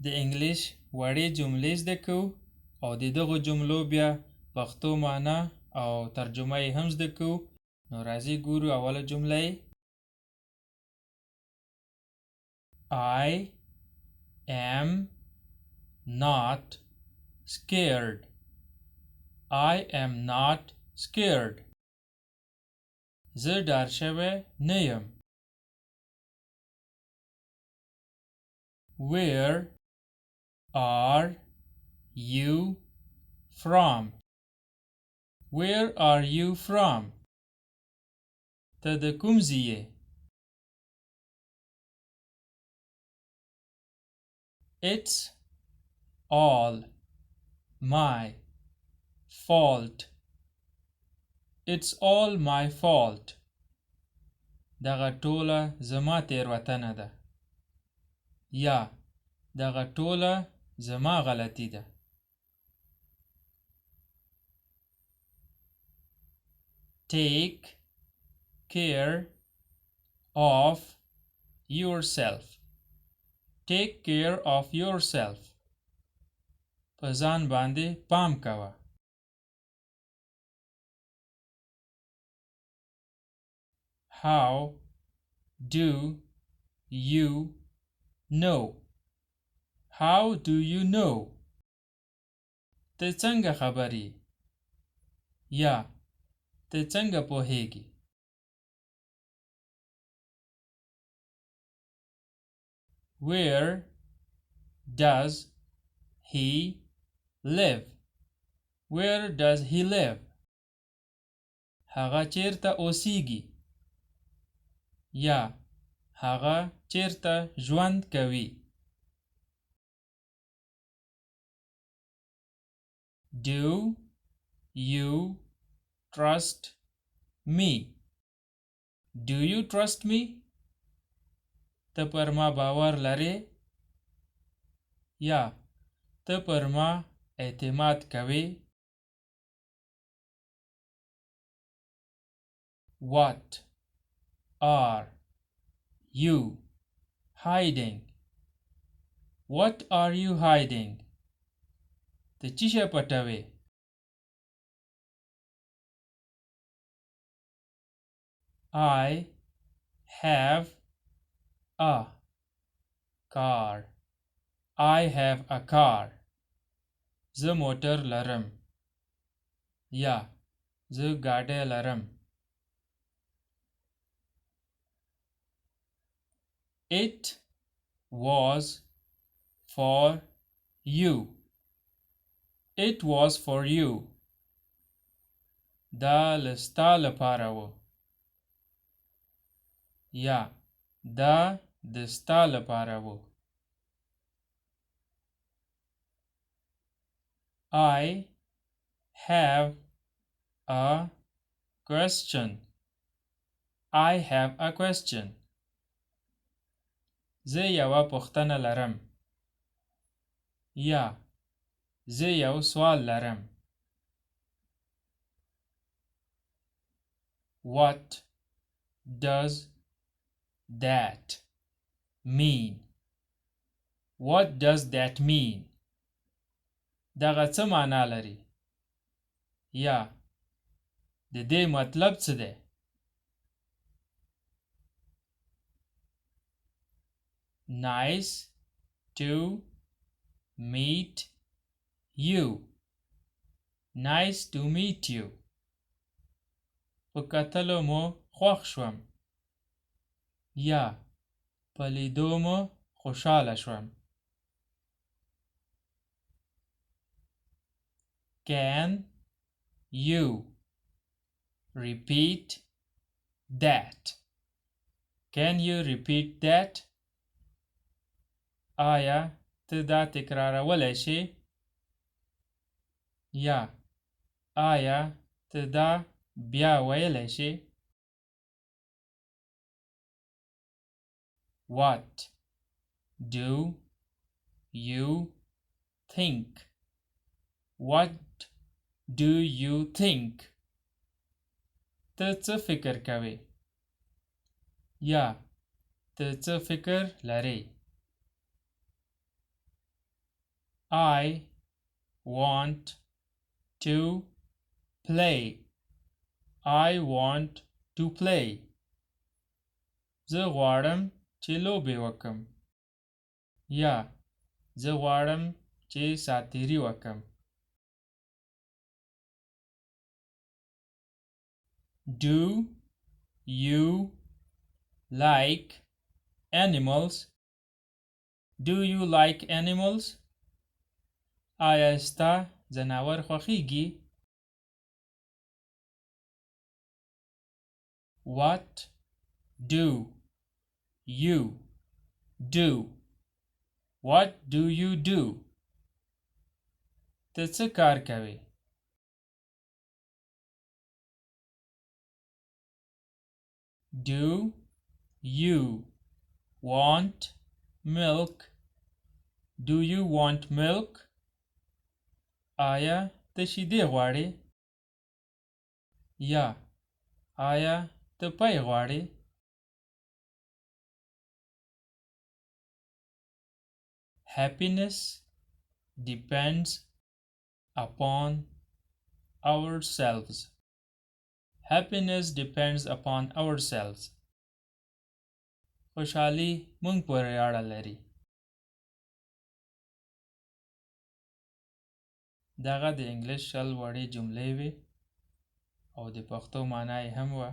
د انګلش وړې جملې زده کوو او د دغو جملو بیا پښتو مانا او ترجمه یې هم زده کوو. نو راځئ ګورو اوله جمله یې. I am not scared. I am not scared. زه ډار شوی نه یم. Where are you from? Where are you from? ته د کوم ځای یې؟ It's all my fault. It's all my fault. دغه ټوله زما تېروتنه ده. یا دغه ټوله زما غلطي ده. Take care of yourself. Take care of yourself. په ځان باندې پام کوه. How do you know? How do you know? ته څنګه خبرې؟ یا ته څنګه پوهېږې؟ Where does he live? Where does he live? هغه چیرته اوسیږي؟ یا هغه چیرته ژوند کوي؟ Do you trust me? Do you trust me? ته پر ما باور لرې؟ یا ته پر ما اعتماد کوې؟ What are you hiding? What are you hiding? ته څه شی پټوې؟ I have a car. I have a car. زه موټر لرم. یا زه ګاډی لرم. It was for you. It was for you. دا لستا لپاره و. یا دا دستا لپاره و. I have a question. I have a question. زه یوه پوښتنه لرم. یا زه یو سوال لرم. What does that mean? What does that mean? دغه څه معنا لري؟ یا د دې مطلب څه دی؟ Nice to meet you. Nice to meet you. په کتلو مو خوښ شوم. یا په لیدو مو خوشحاله شوم. Can you repeat that? Can you repeat that? آیا ته دا تکرارولی شې؟ یا آیا ته دا بیا ویلی شې؟ What do you think? What do you think? ته څه فکر کوې؟ یا ته څه فکر لرې؟ I want to play. I want to play. زه غواړم چې لوبې وکم. یا زه غواړم چې ساتیري وکم. Do you like animals? Do you like animals? آیا ستا ځناور خوښیږي؟ What do you do? What do you do? ته څه کار کوې؟ Do you want milk? Do you want milk? آیا ته شیدې غواړې؟ یا آیا ته پای غواړې؟ Happiness depends upon ourselves. Happiness depends upon ourselves. خوشحالي مونږ پورې اړه لري. دغه د انګلیش شل وړې جملې وې او د پښتو معنا یې هم وه.